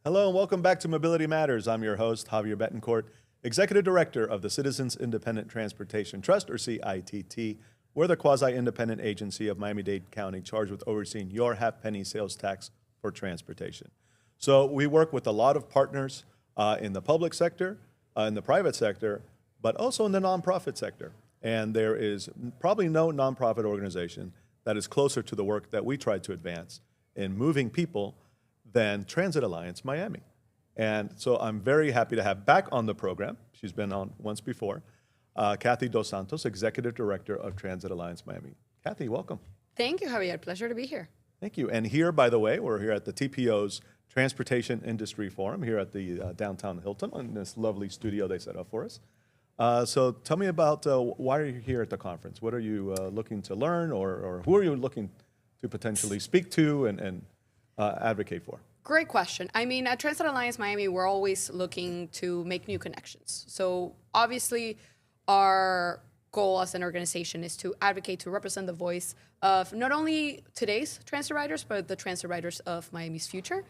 Hello and welcome back to Mobility Matters. I'm your host, Javier Betancourt, Executive Director of the Citizens Independent Transportation Trust, or CITT. We're the quasi-independent agency of Miami-Dade County charged with overseeing your half-penny sales tax for transportation. So we work with a lot of partners in the public sector, in the private sector, but also in the nonprofit sector. And there is probably no nonprofit organization that is closer to the work that we try to advance in moving people than Transit Alliance Miami. And so I'm very happy to have back on the program, she's been on once before, Cathy Dos Santos, Executive Director of Transit Alliance Miami. Cathy, welcome. Thank you, Javier. Pleasure to be here. Thank you. And here, by the way, we're here at the TPO's Transportation Industry Forum here at the downtown Hilton in this lovely studio they set up for us. So tell me about why are you here at the conference? What are you looking to learn, or who are you looking to potentially speak to and advocate for? Great question. I mean, at Transit Alliance Miami, we're always looking to make new connections. So obviously, our goal as an organization is to advocate, to represent the voice of not only today's transit riders, but the transit riders of Miami's future,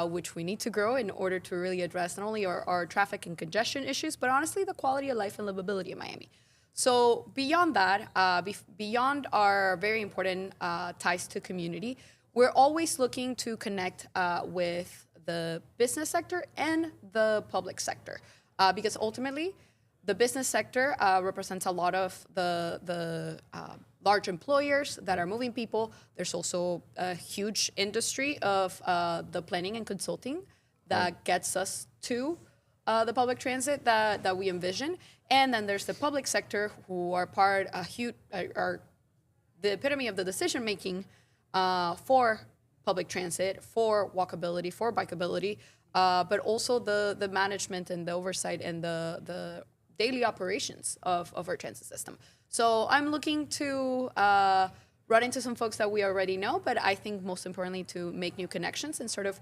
which we need to grow in order to really address not only our traffic and congestion issues, but honestly, the quality of life and livability in Miami. So beyond that, beyond our very important ties to community, we're always looking to connect with the business sector and the public sector, because ultimately, the business sector represents a lot of the large employers that are moving people. There's also a huge industry of the planning and consulting that gets us to the public transit that we envision. And then there's the public sector who are are the epitome of the decision making for public transit, for walkability, for bikeability, but also the management and the oversight and the daily operations of our transit system. So I'm looking to run into some folks that we already know, but I think most importantly to make new connections and sort of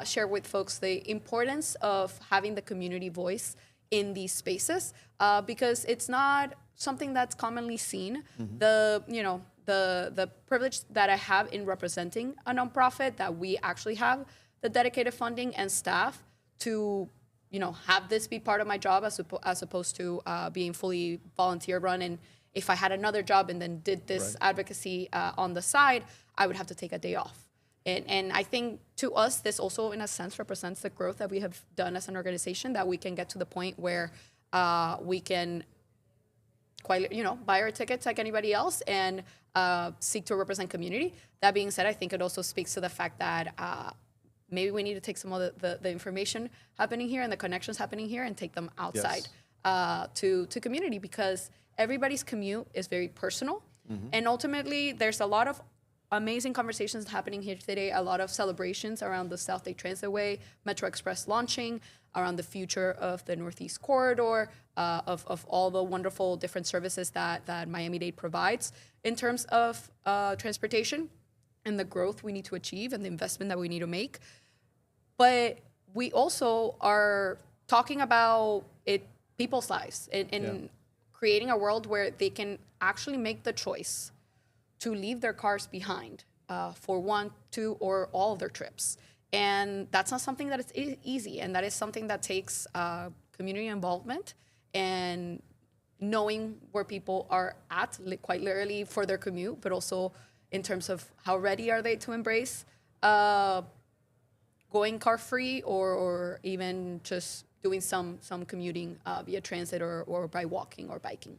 share with folks the importance of having the community voice in these spaces, because it's not something that's commonly seen. Mm-hmm. The privilege that I have in representing a nonprofit, that we actually have the dedicated funding and staff to have this be part of my job as opposed to being fully volunteer run. And if I had another job and then did this advocacy on the side, I would have to take a day off. And I think to us, this also in a sense represents the growth that we have done as an organization, that we can get to the point where we can buy our tickets like anybody else and seek to represent community. That being said, I think it also speaks to the fact that maybe we need to take some of the information happening here and the connections happening here and take them outside to community, because everybody's commute is very personal. Mm-hmm. And ultimately, there's a lot of amazing conversations happening here today, a lot of celebrations around the South Day Transitway, Metro Express launching, around the future of the Northeast Corridor, of all the wonderful different services that Miami-Dade provides in terms of transportation and the growth we need to achieve and the investment that we need to make. But we also are talking about people's lives and creating a world where they can actually make the choice to leave their cars behind for 1, 2, or all of their trips. And that's not something that is easy. And that is something that takes community involvement and knowing where people are at, quite literally for their commute, but also in terms of how ready are they to embrace going car-free or even just doing some commuting via transit or by walking or biking.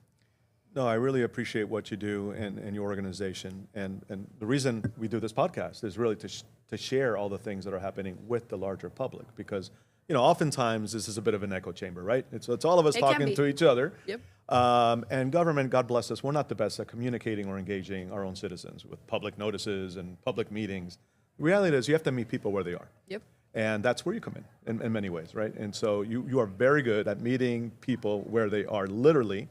No, I really appreciate what you do and your organization. And the reason we do this podcast is really to share all the things that are happening with the larger public, because oftentimes this is a bit of an echo chamber, right? It's all of us talking to each other. Yep. And government, God bless us, we're not the best at communicating or engaging our own citizens with public notices and public meetings. The reality is you have to meet people where they are. Yep. And that's where you come in many ways, right? And so you are very good at meeting people where they are, literally.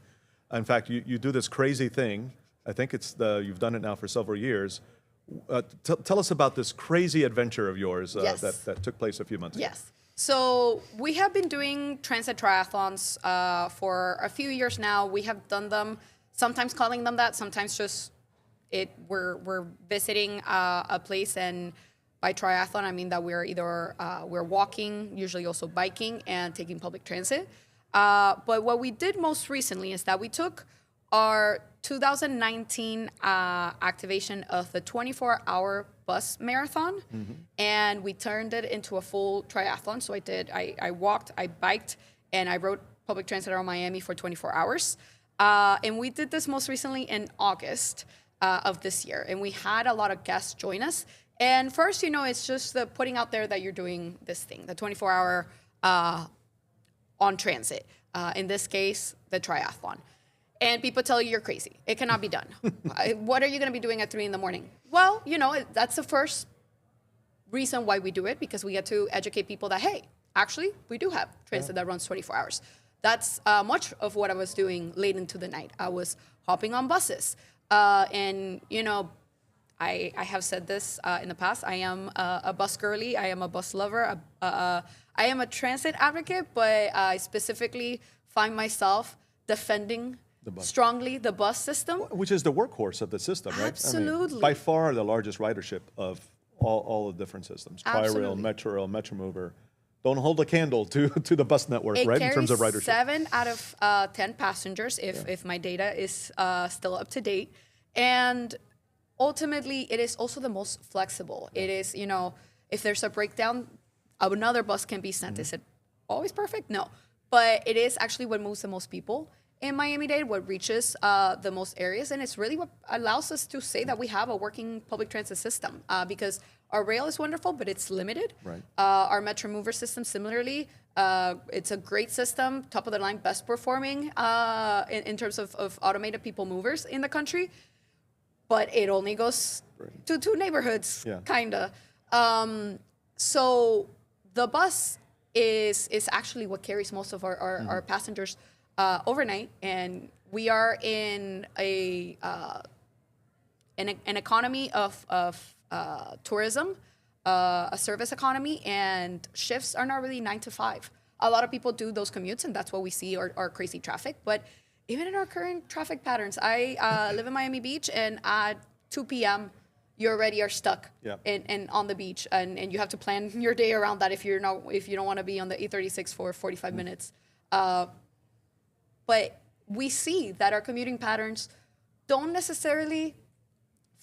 In fact, you do this crazy thing. I think you've done it now for several years. Tell us about this crazy adventure of yours that took place a few months ago. Yes. So we have been doing transit triathlons for a few years now. We have done them, sometimes calling them that, sometimes just we're visiting a place and by triathlon, I mean that we're either we're walking, usually also biking, and taking public transit. But what we did most recently is that we took our 2019 activation of the 24-hour bus marathon, and we turned it into a full triathlon. So I walked, I biked, and I rode public transit around Miami for 24 hours. And we did this most recently in August of this year. And we had a lot of guests join us. And first, it's just the putting out there that you're doing this thing, the 24-hour on transit. In this case, the triathlon. And people tell you you're crazy. It cannot be done. What are you going to be doing at 3 a.m? Well, that's the first reason why we do it, because we get to educate people that, hey, actually, we do have transit that runs 24 hours. That's much of what I was doing late into the night. I was hopping on buses. And, I have said this in the past. I am a bus girly. I am a bus lover. I am a transit advocate, but I specifically find myself defending strongly the bus system. Which is the workhorse of the system, right? Absolutely. By far the largest ridership of all the different systems. Tri-Rail, Metro Mover. Don't hold a candle to the bus network, right? In terms of ridership. It carries 7 out of 10 passengers, if my data is still up to date. And ultimately, it is also the most flexible. It is, if there's a breakdown, another bus can be sent. Is it always perfect? No. But it is actually what moves the most people in Miami-Dade, what reaches the most areas. And it's really what allows us to say that we have a working public transit system, because our rail is wonderful, but it's limited. Right. Our Metro Mover system, similarly, it's a great system, top of the line, best performing in terms of automated people movers in the country. But it only goes to 2 neighborhoods, kind of. So the bus is actually what carries most of our passengers overnight, and we are in an economy of tourism, a service economy, and shifts are not really 9 to 5. A lot of people do those commutes, and that's what we see our crazy traffic. But even in our current traffic patterns, I live in Miami Beach, and at 2 p.m. you already are stuck and on the beach, and you have to plan your day around that if you don't want to be on the 836 for 45 minutes. But we see that our commuting patterns don't necessarily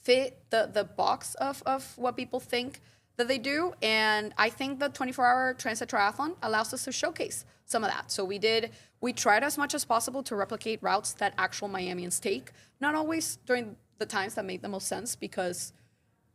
fit the box of what people think that they do. And I think the 24-hour transit triathlon allows us to showcase some of that. So we tried as much as possible to replicate routes that actual Miamians take, not always during the times that make the most sense, because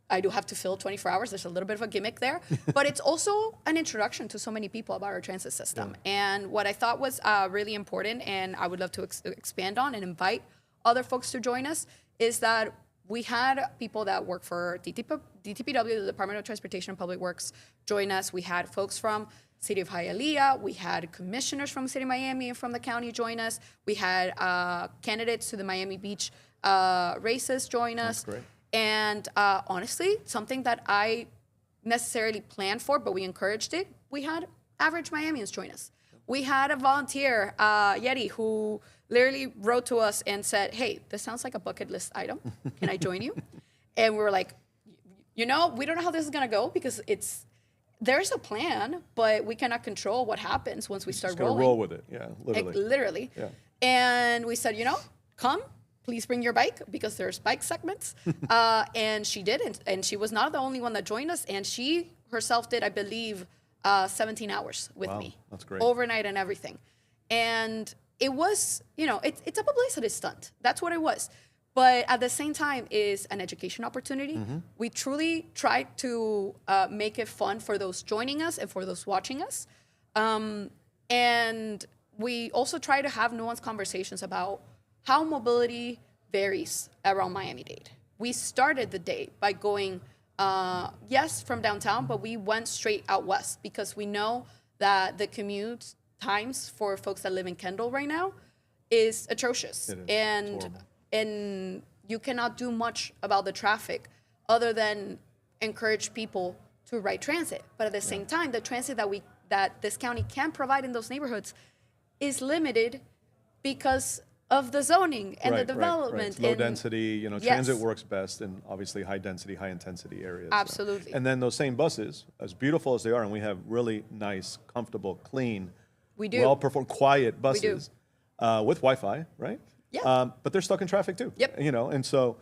I do have to fill 24 hours. There's a little bit of a gimmick there, but it's also an introduction to so many people about our transit system. And what I thought was really important, and I would love to expand on and invite other folks to join us, is that we had people that work for DTPW, the Department of Transportation and Public Works, join us. We had folks from City of Hialeah. We had commissioners from the City of Miami and from the county join us. We had candidates to the Miami Beach races join us. That's great. And honestly, something that I necessarily planned for, but we encouraged it, we had average Miamians join us. We had a volunteer, Yeti, who literally wrote to us and said, hey, this sounds like a bucket list item. Can I join you? And we were like, we don't know how this is going to go, because there's a plan, but we cannot control what happens once we start rolling. Roll with it, Literally. Yeah. And we said, come. Please bring your bike, because there's bike segments. And she did, and she was not the only one that joined us. And she herself did, I believe, 17 hours with me. That's great. Overnight and everything. And it was, it's a publicity stunt. That's what it was. But at the same time is an education opportunity. We truly tried to make it fun for those joining us and for those watching us. And we also try to have nuanced conversations about how mobility varies around Miami-Dade. We started the day by going, yes, from downtown, but we went straight out west, because we know that the commute times for folks that live in Kendall right now is atrocious. It is. And you cannot do much about the traffic other than encourage people to ride transit. But at the same time, the transit that this county can provide in those neighborhoods is limited, because of the zoning and the Right, development. It's low and density, Yes. transit works best in obviously high density, high intensity areas. so. Absolutely. And then those same buses, as beautiful as they are, and we have really nice, comfortable, clean, We do. well-performed, quiet do. buses with Wi-Fi, right? Yeah. But they're stuck in traffic too. Yep. And so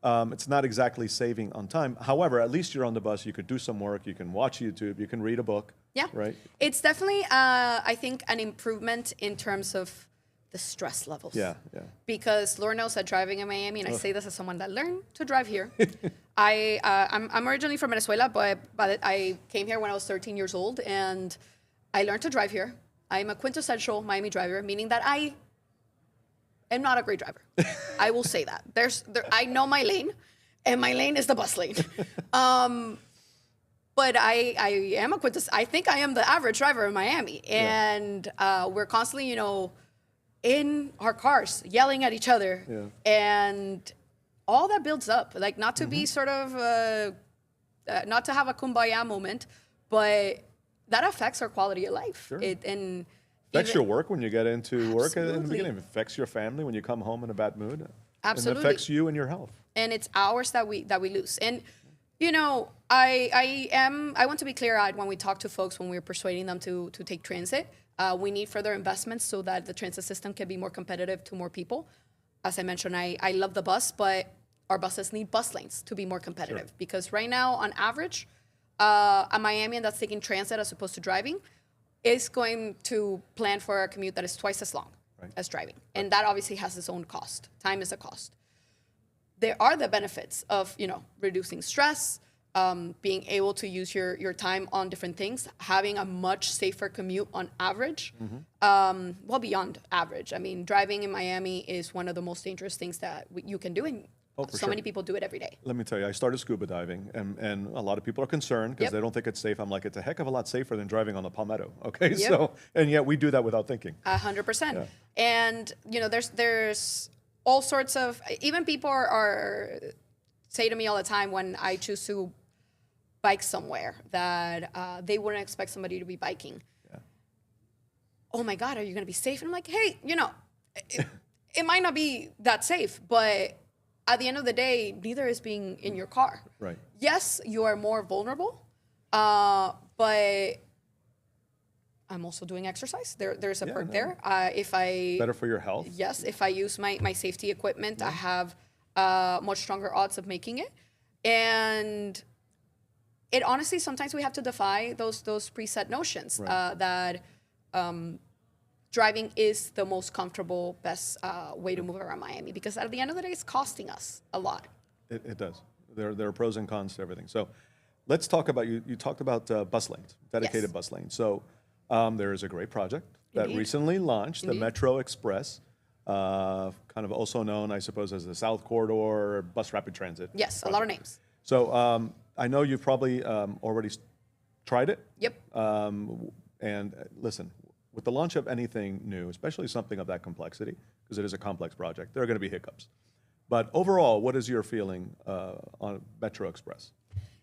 it's not exactly saving on time. However, at least you're on the bus, you could do some work, you can watch YouTube, you can read a book. Yeah. Right? It's definitely, I think, an improvement in terms of the stress levels. Yeah. Because Lord knows that driving in Miami, and I say this as someone that learned to drive here. I'm originally from Venezuela, but I came here when I was 13 years old, and I learned to drive here. I'm a quintessential Miami driver, meaning that I am not a great driver. I will say that. I know my lane, and my lane is the bus lane. But I am I think I am the average driver in Miami, and we're constantly, in our cars yelling at each other, and all that builds up. Like, not to be sort of, not to have a kumbaya moment, but that affects our quality of life. Sure. And Affects your work when you get into work in the Absolutely. beginning. It affects your family when you come home in a bad mood. Absolutely. And it affects you and your health. and it's hours that we lose. And I want to be clear-eyed when we talk to folks when we're persuading them to take transit. We need further investments so that the transit system can be more competitive to more people. As I mentioned, I love the bus, but our buses need bus lanes to be more competitive. Sure. Because right now, on average, a Miamian that's taking transit as opposed to driving is going to plan for a commute that is twice as long as driving. And that obviously has its own cost. Time is a cost. There are the benefits of, reducing stress, being able to use your time on different things, having a much safer commute on average, well beyond average. I mean, driving in Miami is one of the most dangerous things that you can do, and so many people do it every day. Let me tell you, I started scuba diving, and a lot of people are concerned because they don't think it's safe. I'm like, it's a heck of a lot safer than driving on the Palmetto, okay? Yep. So, and yet we do that without thinking. 100%. Yeah. And, there's all sorts of, even people are say to me all the time when I choose to bike somewhere that they wouldn't expect somebody to be biking. Yeah. Oh my God, are you going to be safe? And I'm like, hey, it might not be that safe, but at the end of the day, neither is being in your car. Right. Yes, you are more vulnerable, but I'm also doing exercise. There's a perk there. If I Better for your health. Yes, if I use my safety equipment, I have much stronger odds of making it. And it honestly, sometimes we have to defy those preset notions that driving is the most comfortable, best way to move around Miami, because at the end of the day, it's costing us a lot. It does. There are pros and cons to everything. So let's talk about, you talked about bus lanes, dedicated bus lanes. So there is a great project that Indeed. recently launched, the Indeed. Metro Express, kind of also known, I suppose, as the South Corridor Bus Rapid Transit. Yes, a lot of names. So I know you've probably already tried it. Yep. And listen, with the launch of anything new, especially something of that complexity, because it is a complex project, there are going to be hiccups. But overall, what is your feeling on Metro Express?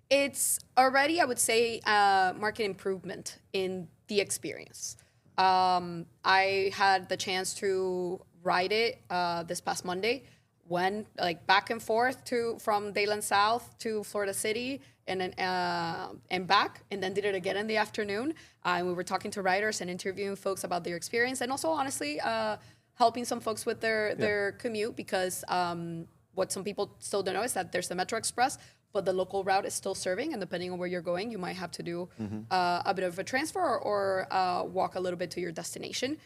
It's already, I would say, market improvement in the experience. I had the chance to ride it this past Monday, went back and forth from Dayland South to Florida City and then and back, and then did it again in the afternoon. And we were talking to riders and interviewing folks about their experience, and also honestly helping some folks with their commute, because what some people still don't know is that there's the Metro Express, but the local route is still serving, and depending on where you're going, you might have to do a bit of a transfer or walk a little bit to your destination.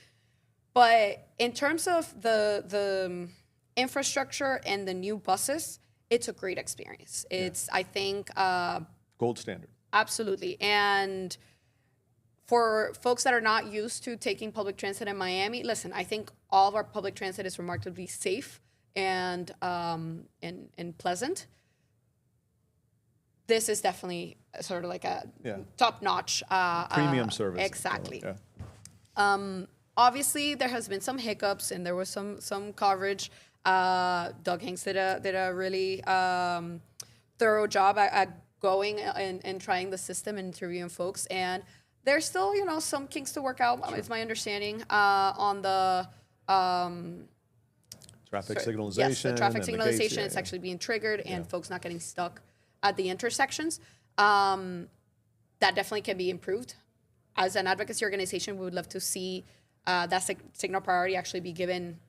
But in terms of the infrastructure and the new buses, it's a great experience. It's, I think, Gold standard. absolutely. And for folks that are not used to taking public transit in Miami, listen, I think all of our public transit is remarkably safe and pleasant. This is definitely sort of like a top-notch Premium service. Exactly. Yeah. Obviously, there has been some hiccups, and there was some coverage. Doug Hanks did a really thorough job at going and trying the system and interviewing folks. And there's still, some kinks to work out. It's my understanding on the Traffic Yes, signalization. the traffic and the signalization gates, is actually being triggered and Yeah. folks not getting stuck at the intersections. That definitely can be improved. As an advocacy organization, we would love to see that signal priority actually be given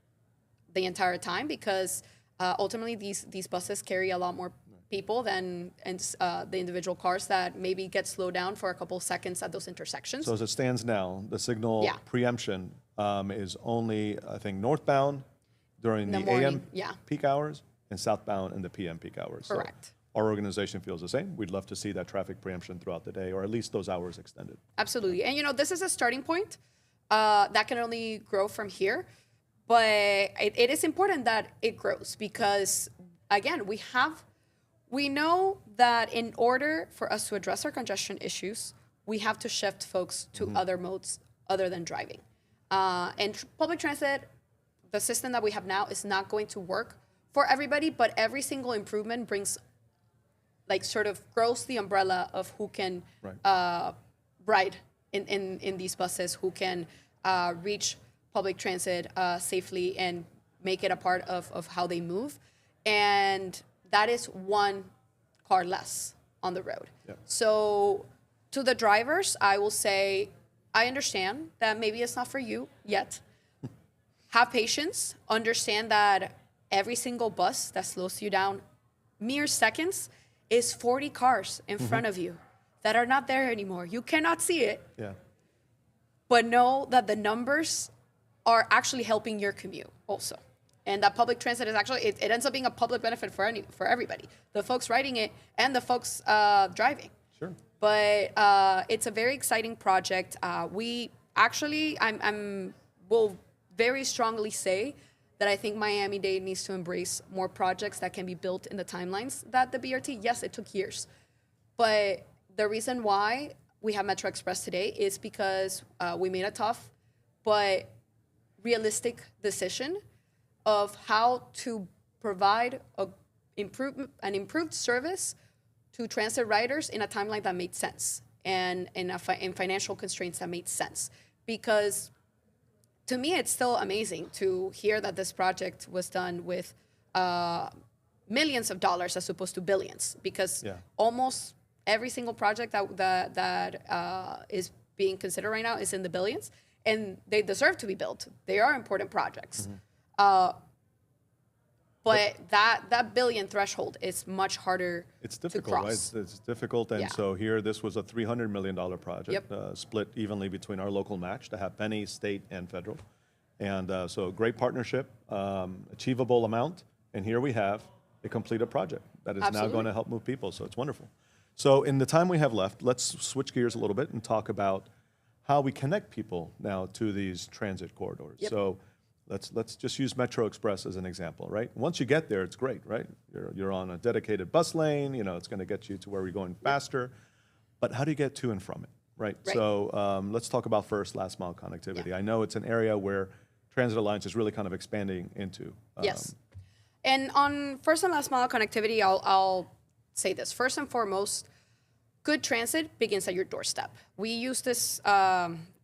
the entire time, because ultimately these buses carry a lot more people than the individual cars that maybe get slowed down for a couple seconds at those intersections. So as it stands now, the signal Yeah. preemption is only, I think, northbound during In the the morning, AM yeah. peak hours and southbound in the PM peak hours. So Correct. our organization feels the same. We'd love to see that traffic preemption throughout the day, or at least those hours extended. Absolutely. And this is a starting point that can only grow from here. But it is important that it grows because, again, we know that in order for us to address our congestion issues, we have to shift folks to other modes other than driving. And public transit, the system that we have now, is not going to work for everybody, but every single improvement brings, sort of grows the umbrella of who can ride in these buses, who can reach public transit safely and make it a part of how they move. And that is one car less on the road. Yep. So to the drivers, I will say, I understand that maybe it's not for you yet. Have patience. Understand that every single bus that slows you down mere seconds is 40 cars in front of you that are not there anymore. You cannot see it, Yeah. but know that the numbers are actually helping your commute also. And that public transit is actually, it ends up being a public benefit for everybody, the folks riding it and the folks driving. Sure. But it's a very exciting project. We actually, will very strongly say that I think Miami-Dade needs to embrace more projects that can be built in the timelines that the BRT. Yes, it took years, but the reason why we have Metro Express today is because we made a tough but realistic decision of how to provide an improved service to transit riders in a timeline that made sense and in financial constraints that made sense. Because to me, it's still amazing to hear that this project was done with millions of dollars as opposed to billions, because almost every single project that is being considered right now is in the billions, and they deserve to be built. They are important projects. But that billion threshold is much harder It's to difficult, right? cross. It's difficult, and Yeah. so here, this was a $300 million project, Yep. split evenly between our local match to have penny, state, and federal. And so great partnership, achievable amount, and here we have a completed project that is now Absolutely. going to help move people, so it's wonderful. So in the time we have left, let's switch gears a little bit and talk about how we connect people now to these transit corridors. Yep. So let's just use Metro Express as an example, right? Once you get there, it's great, right? You're on a dedicated bus lane, it's going to get you to where we're going faster. But how do you get to and from it, right? Right. So let's talk about first last mile connectivity. Yeah. I know it's an area where Transit Alliance is really kind of expanding into. Yes. And on first and last mile connectivity, I'll say this. First and foremost, good transit begins at your doorstep. We use this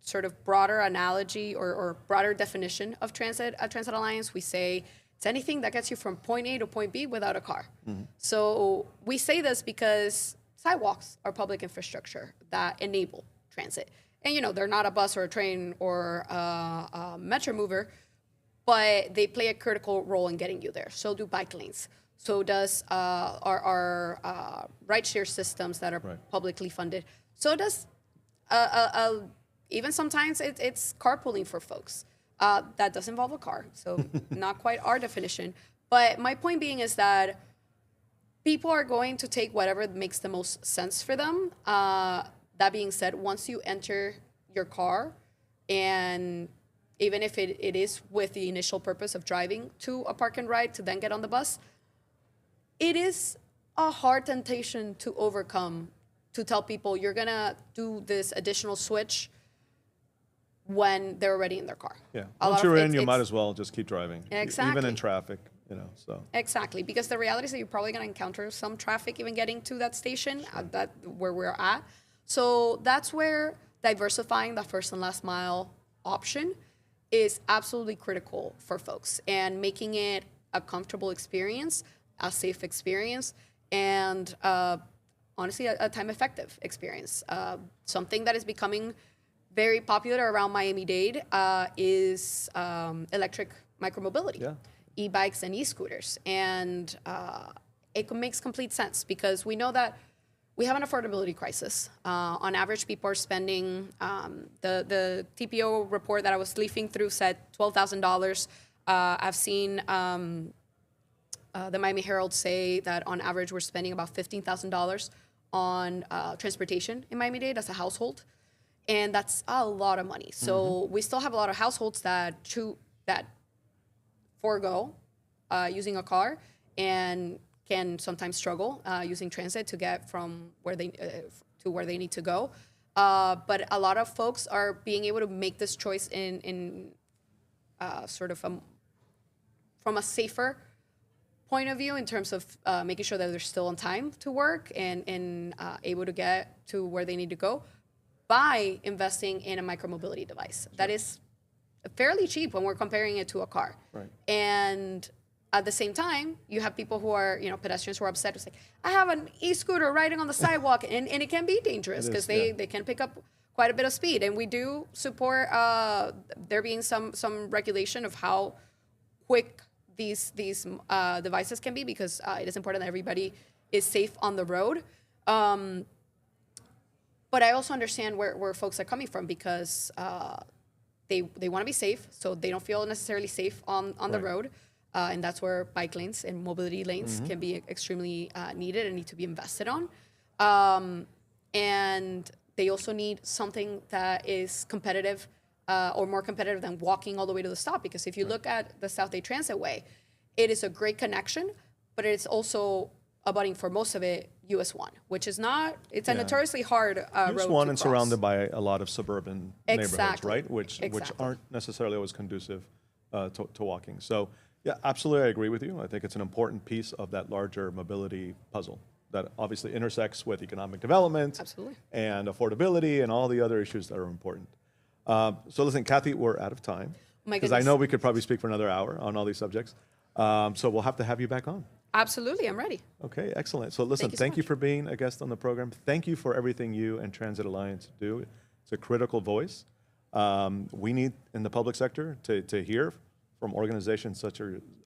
sort of broader analogy or broader definition of transit at Transit Alliance. We say it's anything that gets you from point A to point B without a car. So we say this because sidewalks are public infrastructure that enable transit. And, they're not a bus or a train or a metro mover, but they play a critical role in getting you there. So do bike lanes. So does our rideshare systems that are publicly funded. So does even sometimes it's carpooling for folks. That does involve a car, so not quite our definition. But my point being is that people are going to take whatever makes the most sense for them. That being said, once you enter your car, and even if it is with the initial purpose of driving to a park and ride to then get on the bus, it is a hard temptation to overcome, to tell people you're going to do this additional switch when they're already in their car. Yeah. A Once lot of you're in, it's- you might it's- as well just keep driving. Even Exactly. in traffic, so. Exactly, because the reality is that you're probably going to encounter some traffic even getting to that station, where we're at. So that's where diversifying the first and last mile option is absolutely critical for folks, and making it a comfortable experience, a safe experience, and honestly, a time-effective experience. Something that is becoming very popular around Miami-Dade is electric micromobility, e-bikes and e-scooters. And it makes complete sense because we know that we have an affordability crisis. On average, people are spending, the TPO report that I was leafing through said $12,000. I've seen the Miami Herald say that on average, we're spending about $15,000 on transportation in Miami-Dade as a household. And that's a lot of money. So we still have a lot of households that forego using a car and can sometimes struggle using transit to get from where they to where they need to go. But a lot of folks are being able to make this choice in sort of from a safer point of view in terms of making sure that they're still on time to work and able to get to where they need to go by investing in a micromobility device that is fairly cheap when we're comparing it to a car. Right. And at the same time, you have people who are, pedestrians who are upset. It's like, I have an e-scooter riding on the sidewalk, and it can be dangerous because they can pick up quite a bit of speed. And we do support there being some regulation of how quick these devices can be, because it is important that everybody is safe on the road. But I also understand where folks are coming from, because they want to be safe, so they don't feel necessarily safe on the road. And that's where bike lanes and mobility lanes can be extremely needed and need to be invested on. And they also need something that is competitive or more competitive than walking all the way to the stop. Because if you look at the South Day Transitway, it is a great connection, but it's also abutting for most of it US 1, which is not, it's a notoriously hard road US to 1 and cross. surrounded by a lot of suburban neighborhoods, Exactly. right? Which aren't necessarily always conducive to walking. So yeah, absolutely, I agree with you. I think it's an important piece of that larger mobility puzzle that obviously intersects with economic development and affordability and all the other issues that are important. So listen, Cathy, we're out of time. Because I know we could probably speak for another hour on all these subjects. So we'll have to have you back on. Absolutely, I'm ready. Okay, excellent. So listen, thank you for being a guest on the program. Thank you for everything you and Transit Alliance do. It's a critical voice. We need in the public sector to hear from organizations such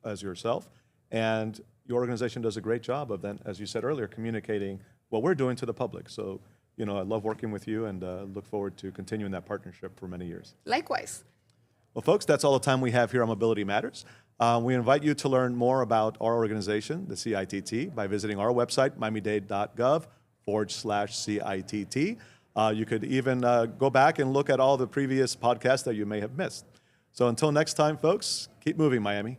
as yourself. And your organization does a great job of then, as you said earlier, communicating what we're doing to the public. So, I love working with you and look forward to continuing that partnership for many years. Likewise. Well, folks, that's all the time we have here on Mobility Matters. We invite you to learn more about our organization, the CITT, by visiting our website, miamidade.gov/CITT. You could even go back and look at all the previous podcasts that you may have missed. So until next time, folks, keep moving, Miami.